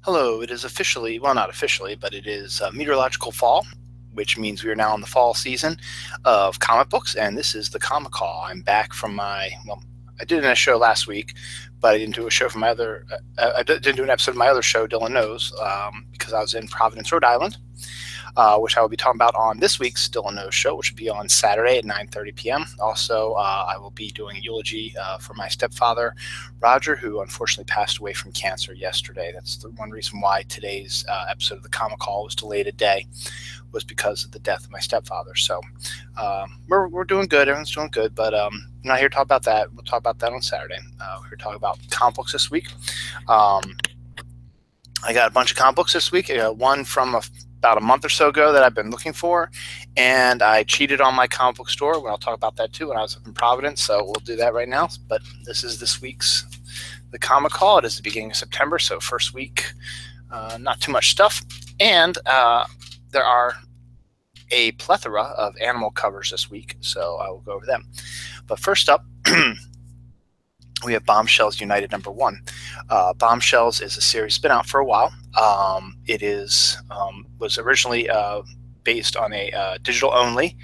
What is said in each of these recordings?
Hello, it is officially, well, not officially, but it is meteorological fall, which means we are now in the fall season of comic books, and this is the Comic Call. I'm back from I did a show last week, but I didn't do a show from my other, didn't do an episode of my other show, Dylan Knows, because I was in Providence, Rhode Island, which I will be talking about on this week's Dylan Knows show, which will be on Saturday at 9:30 p.m. Also, I will be doing a eulogy for my stepfather, Roger, who unfortunately passed away from cancer yesterday. That's the one reason why today's episode of the Comic Call was delayed a day, was because of the death of my stepfather. So we're doing good. Everyone's doing good, but I'm not here to talk about that. We'll talk about that on Saturday. We're here to talk about comic books this week. I got a bunch of comic books this week. I got one from about a month or so ago that I've been looking for, and I cheated on my comic book store. Well, I'll talk about that too when I was up in Providence, so we'll do that right now. But this is this week's the Comic Call. It is the beginning of September, so first week, not too much stuff, and there are a plethora of animal covers this week, so I will go over them. But first up, we have Bombshells United #1. Bombshells is a series been out for a while. It was originally based on a digital only,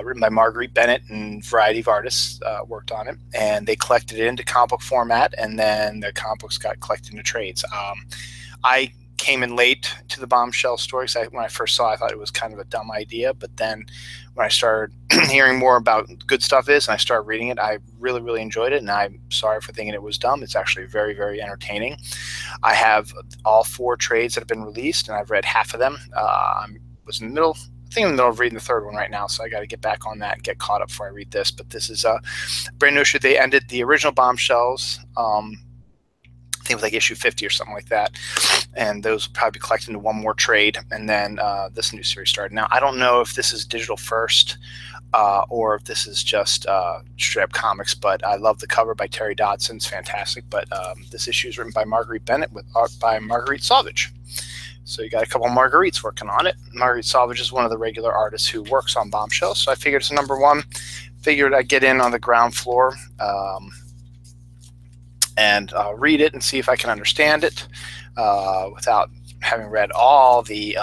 written by Marguerite Bennett, and a variety of artists worked on it, and they collected it into comic book format, and then the comic books got collected into trades. I came in late to the Bombshell story, so when I first saw it, I thought it was kind of a dumb idea, but then when I started hearing more about good stuff and I started reading it, I really, really enjoyed it, and I'm sorry for thinking it was dumb. It's actually very, very entertaining. I have all 4 trades that have been released, and I've read half of them. I was in the middle of reading the third one right now, so I got to get back on that and get caught up before I read this. But this is a brand new issue. They ended the original Bombshells, I think it was like issue 50 or something like that, and those will probably be collected into one more trade, and then this new series started. Now, I don't know if this is digital first or if this is just straight up comics, but I love the cover by Terry Dodson. It's fantastic. But this issue is written by Marguerite Bennett with art by Marguerite Sauvage. So you got a couple of Marguerites working on it. Marguerite Sauvage is one of the regular artists who works on Bombshells, so I figured it's a #1. Figured I'd get in on the ground floor and read it and see if I can understand it without having read all the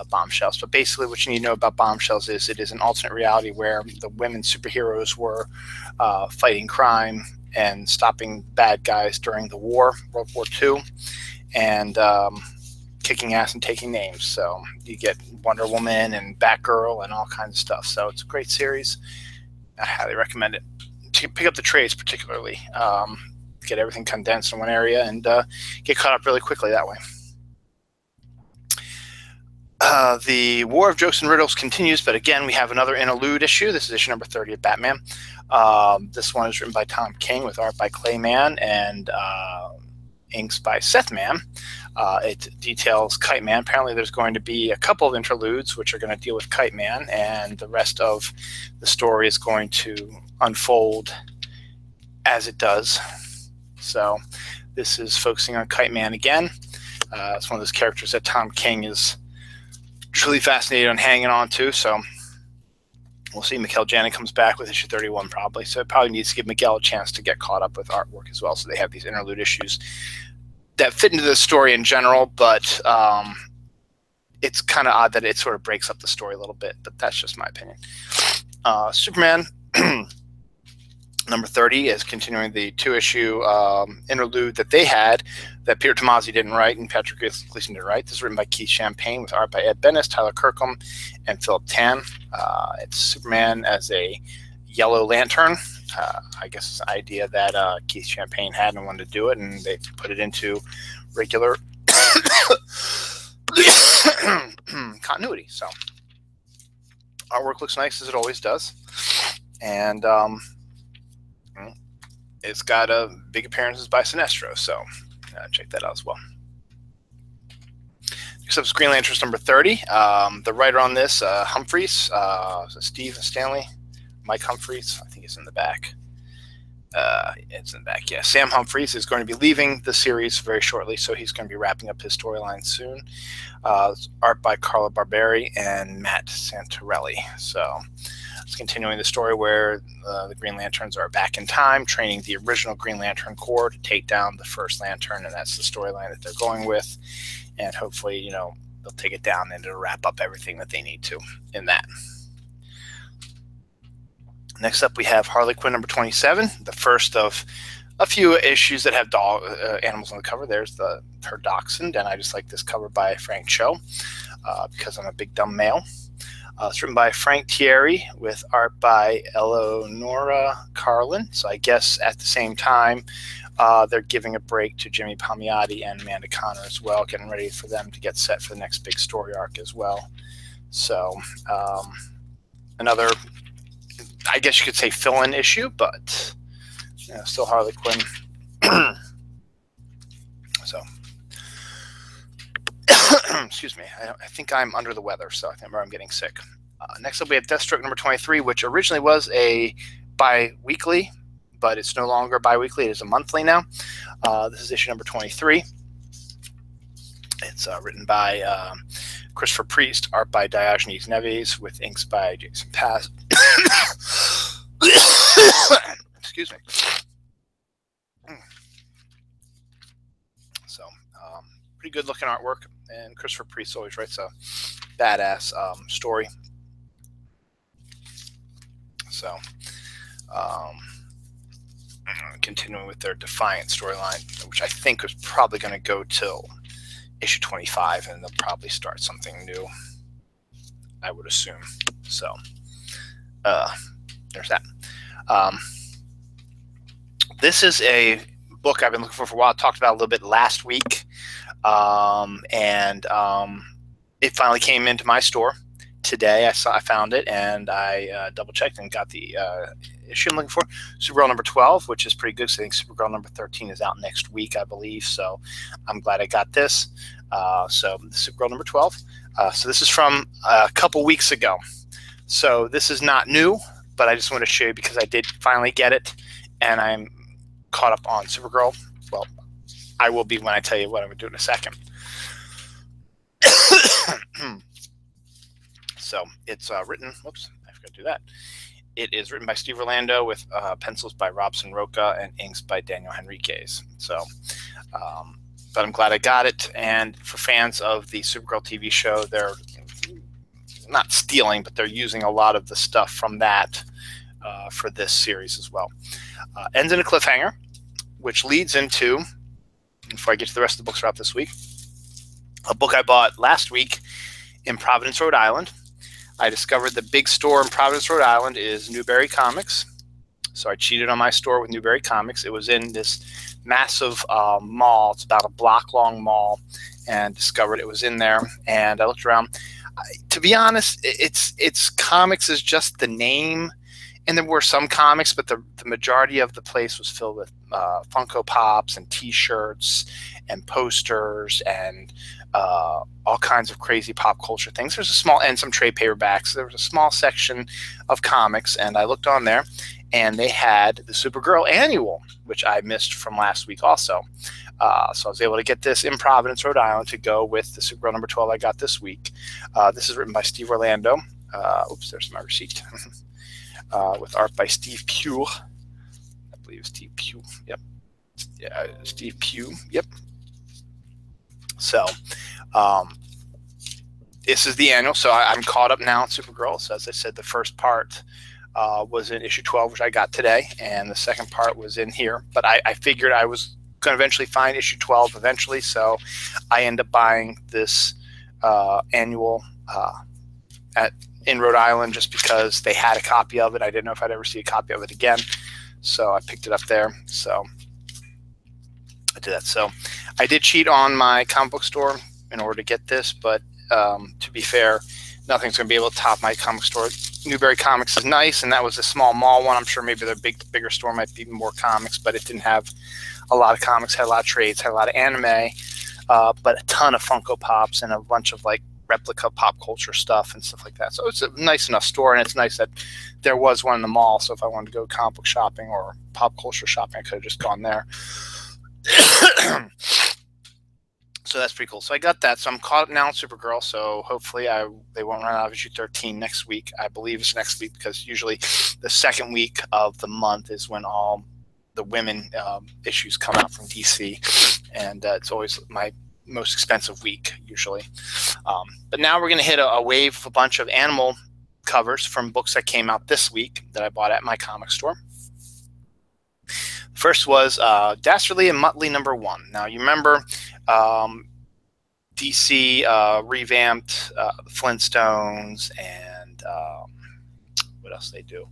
Bombshells. But basically what you need to know about Bombshells is it is an alternate reality where the women superheroes were fighting crime and stopping bad guys during the war, World War II, and kicking ass and taking names. So you get Wonder Woman and Batgirl and all kinds of stuff. So it's a great series. I highly recommend it. To pick up the trades particularly, get everything condensed in one area, and get caught up really quickly that way. The War of Jokes and Riddles continues, but again, we have another interlude issue. This is issue #30 of Batman. This one is written by Tom King with art by Clayman and inks by Seth Mann. It details Kite Man. Apparently there's going to be a couple of interludes which are going to deal with Kite Man, and the rest of the story is going to unfold as it does. So this is focusing on Kite Man again. It's one of those characters that Tom King is truly fascinated on hanging on to. So we'll see. Miguel Janin comes back with issue 31 probably. So it probably needs to give Miguel a chance to get caught up with artwork as well. So they have these interlude issues that fit into the story in general, but it's kind of odd that it sort of breaks up the story a little bit, but that's just my opinion. Superman #30 is continuing the 2-issue interlude that they had that Peter Tomasi didn't write and Patrick Gleason didn't write. This is written by Keith Champagne with art by Ed Bennis, Tyler Kirkham, and Philip Tan. It's Superman as a Yellow Lantern. I guess it's an idea that Keith Champagne had and wanted to do it, and they put it into regular continuity. So artwork looks nice as it always does, and it's got big appearances by Sinestro, so check that out as well. Next up is Green Lantern #30. The writer on this, Humphreys, Steve Stanley, Mike Humphreys, I think it's in the back. It's in the back, yeah. Sam Humphreys is going to be leaving the series very shortly, so he's going to be wrapping up his storyline soon. Art by Carla Barberi and Matt Santorelli. So It's continuing the story where the Green Lanterns are back in time, training the original Green Lantern Corps to take down the first Lantern, and that's the storyline that they're going with. And hopefully, you know, they'll take it down and it'll wrap up everything that they need to in that. Next up, we have Harley Quinn number 27, the first of a few issues that have animals on the cover. There's her dachshund, and I just like this cover by Frank Cho because I'm a big dumb male. It's written by Frank Thierry with art by Eleonora Carlin. So I guess at the same time, they're giving a break to Jimmy Palmiotti and Amanda Connor as well, getting ready for them to get set for the next big story arc as well. So another, I guess you could say, fill-in issue, but you know, still Harley Quinn. So, excuse me. I think I'm under the weather, so I think I'm getting sick. Next up, we have Deathstroke number 23, which originally was a bi-weekly, but it's no longer bi-weekly. It is a monthly now. This is issue number 23. It's written by Christopher Priest, art by Diogenes Neves, with inks by Jason Paz. Excuse me. So, pretty good looking artwork, and Christopher Priest always writes a badass story. So, continuing with their Defiant storyline, which I think was probably going to go till issue 25, and they'll probably start something new, I would assume. So, there's that. This is a book I've been looking for a while. I talked about it a little bit last week, and it finally came into my store today. I found it, and I double-checked and got the issue I'm looking for. Supergirl number 12, which is pretty good. So I think Supergirl number 13 is out next week, I believe. So I'm glad I got this. So Supergirl number 12. So this is from a couple weeks ago. So this is not new, but I just want to show you because I did finally get it, and I'm caught up on Supergirl. Well, I will be when I tell you what I'm going to do in a second. So it's written, whoops, I forgot to do that. It is written by Steve Orlando with pencils by Robson Roca and inks by Daniel Henriquez. So, but I'm glad I got it. And for fans of the Supergirl TV show, they're not stealing, but they're using a lot of the stuff from that for this series as well. Ends in a cliffhanger, which leads into, before I get to the rest of the books throughout this week, a book I bought last week in Providence, Rhode Island. I discovered the big store in Providence, Rhode Island is Newberry Comics. So I cheated on my store with Newberry Comics. It was in this massive mall. It's about a block-long mall, and discovered it was in there. And I looked around. To be honest, it's comics is just the name. And there were some comics, but the majority of the place was filled with Funko Pops and T-shirts and posters and all kinds of crazy pop culture things. There's a small, and some trade paperbacks. There was a small section of comics, and I looked on there, and they had the Supergirl annual, which I missed from last week also. So I was able to get this in Providence, Rhode Island, to go with the Supergirl number 12 I got this week. This is written by Steve Orlando. Oops, there's my receipt. With art by Steve Pugh. I believe Steve Pugh. Yep. Yeah, Steve Pugh. Yep. So, this is the annual. So I'm caught up now on Supergirl. So as I said, the first part was in issue 12, which I got today, and the second part was in here. But I figured I was going to eventually find issue 12 eventually, so I end up buying this annual in Rhode Island just because they had a copy of it. I didn't know if I'd ever see a copy of it again, so I picked it up there. So I did that. So I did cheat on my comic book store in order to get this, but to be fair, nothing's going to be able to top my comic store. Newberry Comics is nice, and that was a small mall one. I'm sure maybe their bigger store might be more comics, but it didn't have a lot of comics, had a lot of trades, had a lot of anime, but a ton of Funko Pops and a bunch of like replica pop culture stuff and stuff like that. So it's a nice enough store, and it's nice that there was one in the mall. So if I wanted to go comic book shopping or pop culture shopping, I could have just gone there. So So that's pretty cool. So I got that. So I'm caught up now in Supergirl. So hopefully they won't run out of issue 13 next week. I believe it's next week because usually the second week of the month is when all the women issues come out from DC, and it's always my most expensive week usually. But now we're going to hit a wave of a bunch of animal covers from books that came out this week that I bought at my comic store. First was Dastardly and Muttley #1. Now you remember DC revamped Flintstones and what else they do?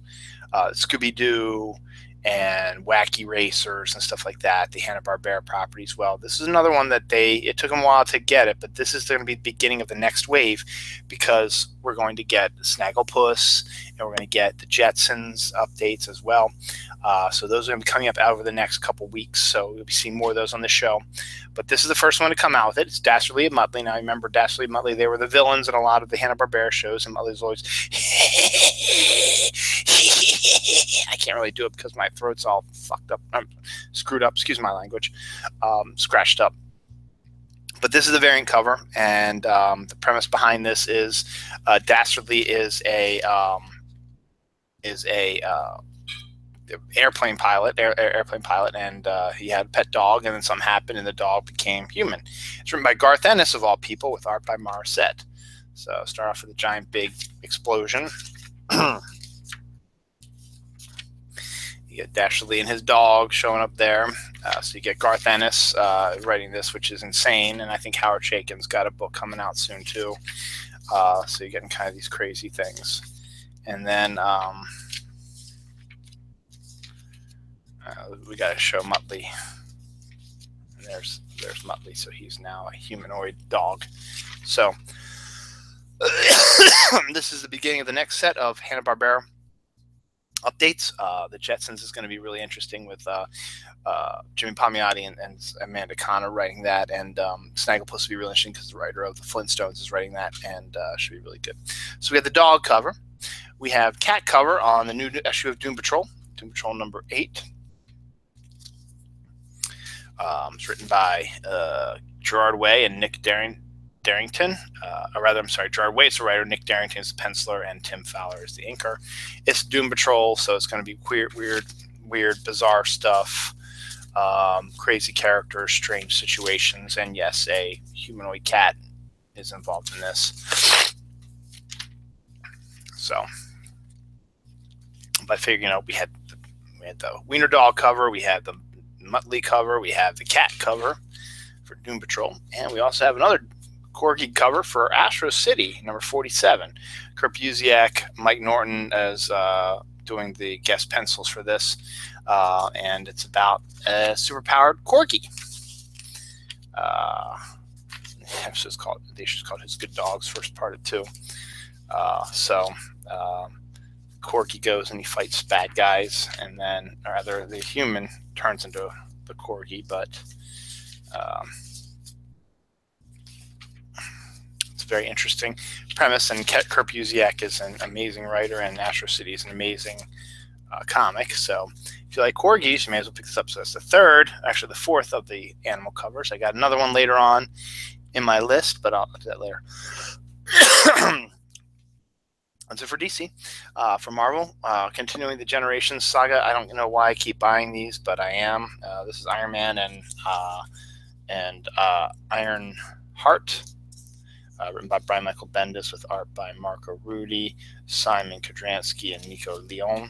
Scooby-Doo and Wacky Racers and stuff like that, the Hanna-Barbera properties. Well, this is another one that it took them a while to get it, but this is going to be the beginning of the next wave because we're going to get Snagglepuss and we're going to get the Jetsons updates as well. So those are going to be coming up over the next couple weeks, so you'll be seeing more of those on the show. But this is the first one to come out with it. It's Dastardly and Muttley. Now, remember Dastardly and Muttley, they were the villains in a lot of the Hanna-Barbera shows, and Muttley's always I can't really do it because my throat's all fucked up. I'm screwed up. Excuse my language. Scratched up. But this is the variant cover, and the premise behind this is Dastardly is a airplane pilot, and he had a pet dog, and then something happened, and the dog became human. It's written by Garth Ennis of all people, with art by Morissette. So start off with a giant big explosion. You get Dastardly and his dog showing up there. So you get Garth Ennis writing this, which is insane. And I think Howard Chaykin's got a book coming out soon, too. So you're getting kind of these crazy things. And then we got to show Muttley. And there's Muttley. So he's now a humanoid dog. So this is the beginning of the next set of Hanna-Barbera updates. The Jetsons is going to be really interesting with Jimmy Palmiotti and Amanda Connor writing that, and Snagglepuss will be really interesting because the writer of the Flintstones is writing that, and should be really good. So we have the dog cover. We have cat cover on the new issue of Doom Patrol #8. It's written by Gerard Way and Nick Darrington, or rather, I'm sorry, Gerard Waite's the writer, Nick Darrington is the penciler, and Tim Fowler is the inker. It's Doom Patrol, so it's going to be weird, bizarre stuff, crazy characters, strange situations, and yes, a humanoid cat is involved in this. So, but I figure, we had the Wiener Dog cover, we had the Muttley cover, we have the cat cover for Doom Patrol, and we also have another Corgi cover for Astro City #47. Kurt Busiek, Mike Norton as doing the guest pencils for this, and it's about a superpowered Corgi. They should call it His Good Dogs, first part of 2. Corgi goes and he fights bad guys, and then, or rather, the human turns into the Corgi, but very interesting premise, and Kurt Busiek is an amazing writer, and Astro City is an amazing comic. So if you like corgis, you may as well pick this up. So that's the fourth of the animal covers. I got another one later on in my list, but I'll do that later. That's it for DC. For Marvel, continuing the Generations saga. I don't know why I keep buying these, but I am. This is Iron Man and Iron Heart. Written by Brian Michael Bendis with art by Marco Rudy, Simon Kodransky, and Nico Leon.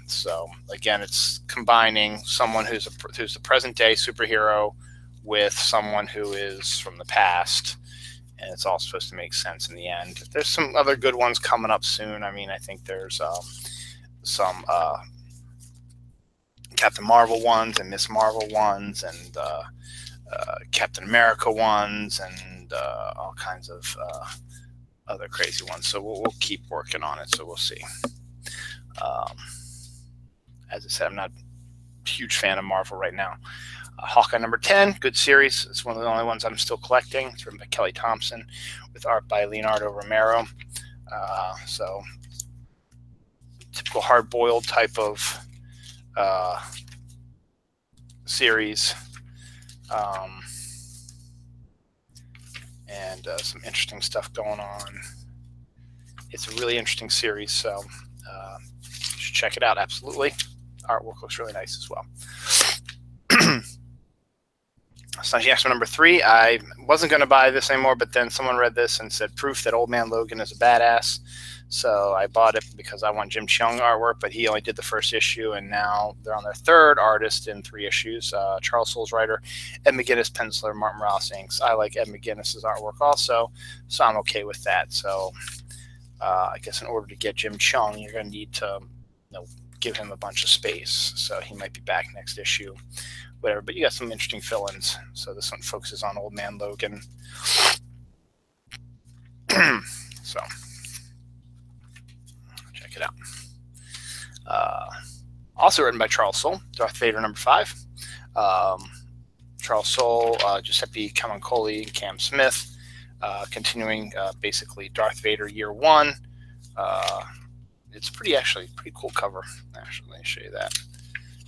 So again, it's combining someone who's a present day superhero with someone who is from the past, and it's all supposed to make sense in the end. There's some other good ones coming up soon. I mean, I think there's some Captain Marvel ones and Miss Marvel ones and Captain America ones and all kinds of other crazy ones. So we'll keep working on it. So we'll see. As I said, I'm not a huge fan of Marvel right now. Hawkeye #10, good series. It's one of the only ones I'm still collecting. It's written by Kelly Thompson with art by Leonardo Romero. So typical hard-boiled type of series. and some interesting stuff going on. It's a really interesting series, so you should check it out. Absolutely. Artwork looks really nice as well. Astonishing X-Men number 3. I wasn't going to buy this anymore, but then someone read this and said proof that Old Man Logan is a badass. So I bought it because I want Jim Cheung artwork, but he only did the first issue, and now they're on their third artist in 3 issues. Charles Soule's writer, Ed McGuinness penciler, Martin Morales inks. I like Ed McGuinness's artwork also, so I'm okay with that. So I guess in order to get Jim Cheung, you're going to need to give him a bunch of space. So he might be back next issue, whatever. But you got some interesting fill-ins. So this one focuses on Old Man Logan. So check it out. Also written by Charles Soule, Darth Vader number 5. Charles Soule, Giuseppe Camuncoli, and Cam Smith. Continuing basically Darth Vader year 1. It's pretty cool cover. Actually, let me show you that.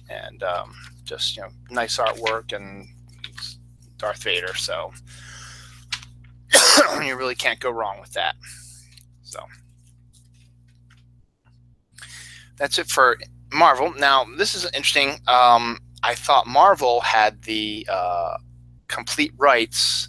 And just nice artwork and Darth Vader. So you really can't go wrong with that. So that's it for Marvel. Now this is interesting. I thought Marvel had the complete rights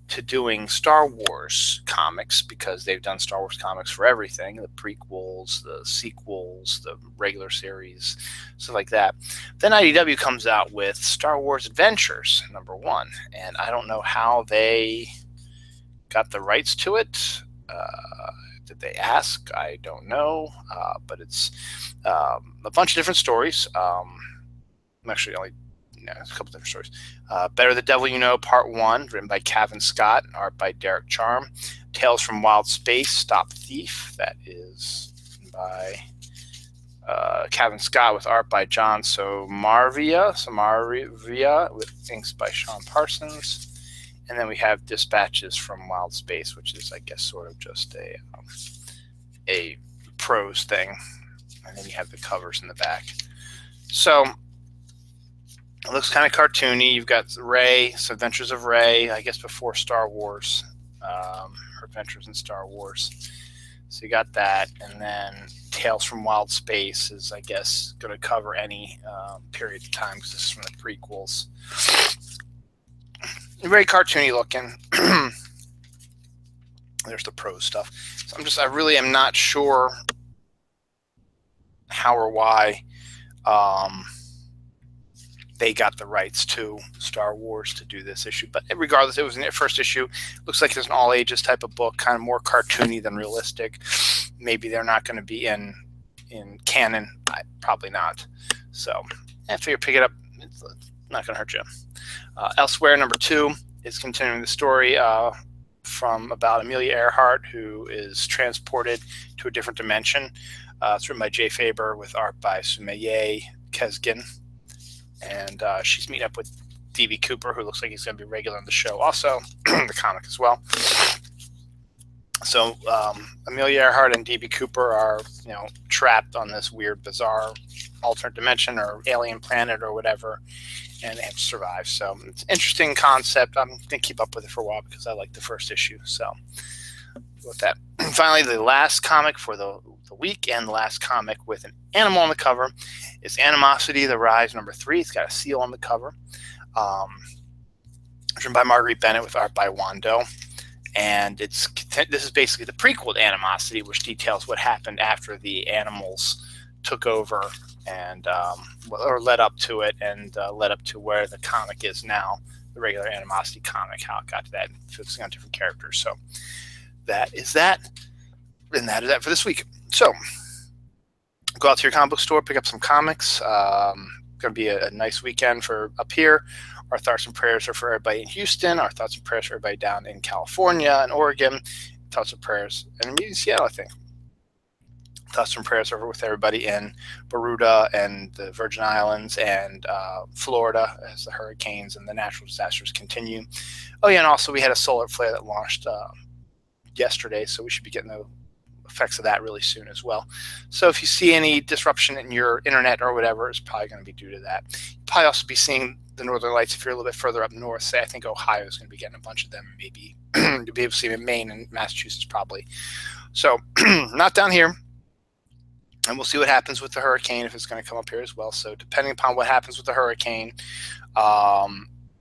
to doing Star Wars comics because they've done Star Wars comics for everything, the prequels, the sequels, the regular series, stuff like that. Then IDW comes out with Star Wars Adventures number 1, and I don't know how they got the rights to it. Did they ask? I don't know, but it's a bunch of different stories. Actually, only it's a couple different stories. Better the Devil You Know, Part 1, written by Kevin Scott, art by Derek Charm. Tales from Wild Space, Stop Thief, that is by Kevin Scott with art by John Somarvia, with inks by Sean Parsons. And then we have Dispatches from Wild Space, which is, I guess, sort of just a prose thing. And then you have the covers in the back. So it looks kind of cartoony. You've got Rey, so Adventures of Rey, I guess before Star Wars, her adventures in Star Wars. So you got that, and then Tales from Wild Space is, I guess, going to cover any period of time because this is from the prequels. Very cartoony looking. There's the prose stuff. So I really am not sure how or why they got the rights to Star Wars to do this issue. But regardless, it was in their first issue. Looks like it's an all-ages type of book, kind of more cartoony than realistic. Maybe they're not going to be in canon. Probably not. So I figure pick it up. It's not going to hurt you. Elsewhere, number 2 is continuing the story from about Amelia Earhart, who is transported to a different dimension. It's written by Jay Faber with art by Sumeye Kesgin. And she's meeting up with D.B. Cooper, who looks like he's going to be regular on the show also, the comic as well. So Amelia Earhart and D.B. Cooper are, trapped on this weird, bizarre alternate dimension or alien planet or whatever, and they have to survive. So it's an interesting concept. I'm going to keep up with it for a while because I like the first issue. So with that. And finally, the last comic for the week and the last comic with an animal on the cover is Animosity, The Rise, number 3. It's got a seal on the cover. Written by Marguerite Bennett with art by Wando. And this is basically the prequel to Animosity, which details what happened after the animals took over and or led up to it and led up to where the comic is now, the regular Animosity comic, how it got to that, focusing on different characters. So that is that, and that is that for this week. So go out to your comic book store, pick up some comics. Going to be a nice weekend for up here. Our thoughts and prayers are for everybody in Houston. Our thoughts and prayers for everybody down in California and Oregon. Thoughts and prayers, and in Seattle, I think. Thoughts and prayers are with everybody in Bermuda and the Virgin Islands and Florida as the hurricanes and the natural disasters continue. Oh yeah, and also we had a solar flare that launched yesterday, so we should be getting a effects of that really soon as well. So if you see any disruption in your internet or whatever, it's probably going to be due to that. You'll probably also be seeing the northern lights if you're a little bit further up north. Say, I think Ohio is going to be getting a bunch of them, maybe. You'll be able to see them in Maine and Massachusetts probably. So not down here. And we'll see what happens with the hurricane, if it's going to come up here as well. So depending upon what happens with the hurricane,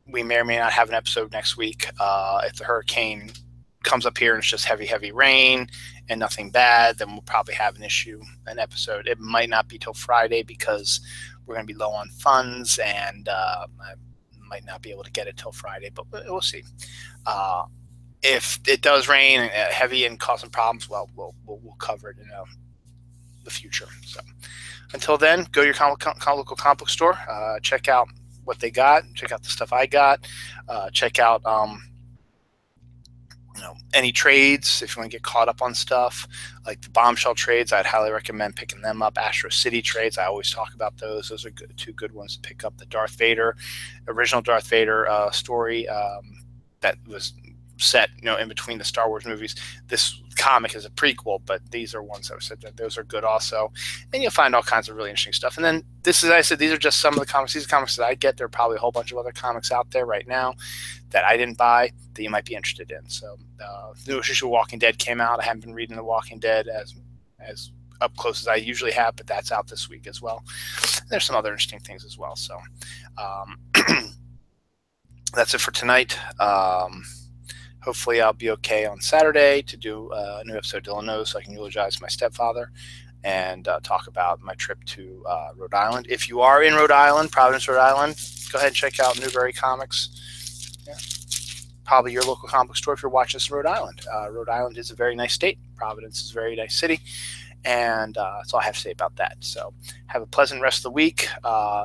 we may or may not have an episode next week. If the hurricane comes up here and it's just heavy, heavy rain and nothing bad, then we'll probably have an episode. It might not be till Friday because we're going to be low on funds, and I might not be able to get it till Friday, but we'll see. If it does rain heavy and cause some problems, well, we'll cover it in the future. So until then, go to your local comic book store, check out what they got, check out the stuff I got, check out any trades if you want to get caught up on stuff like the Bombshell trades. I'd highly recommend picking them up. Astro City trades, I always talk about those. Those are two good ones to pick up. The Darth Vader, original Darth Vader story that was set in between the Star Wars movies. This comic is a prequel, but these are ones that were said that those are good also, and you'll find all kinds of really interesting stuff. And then this is, I said, these are just some of the comics. These are comics that I get. There are probably a whole bunch of other comics out there right now that I didn't buy that you might be interested in. So the new issue of Walking Dead came out. I haven't been reading The Walking Dead as up close as I usually have, but that's out this week as well. There's some other interesting things as well. So that's it for tonight. Hopefully I'll be okay on Saturday to do a new episode of Dylan Knows, so I can eulogize my stepfather and talk about my trip to Rhode Island. If you are in Rhode Island, Providence, Rhode Island, go ahead and check out Newbury Comics. Yeah. Probably your local comic store if you're watching this in Rhode Island. Rhode Island is a very nice state. Providence is a very nice city. And that's all I have to say about that. So have a pleasant rest of the week.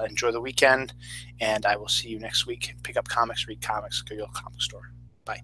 Enjoy the weekend. And I will see you next week. Pick up comics, read comics, go to your comic store. Bye.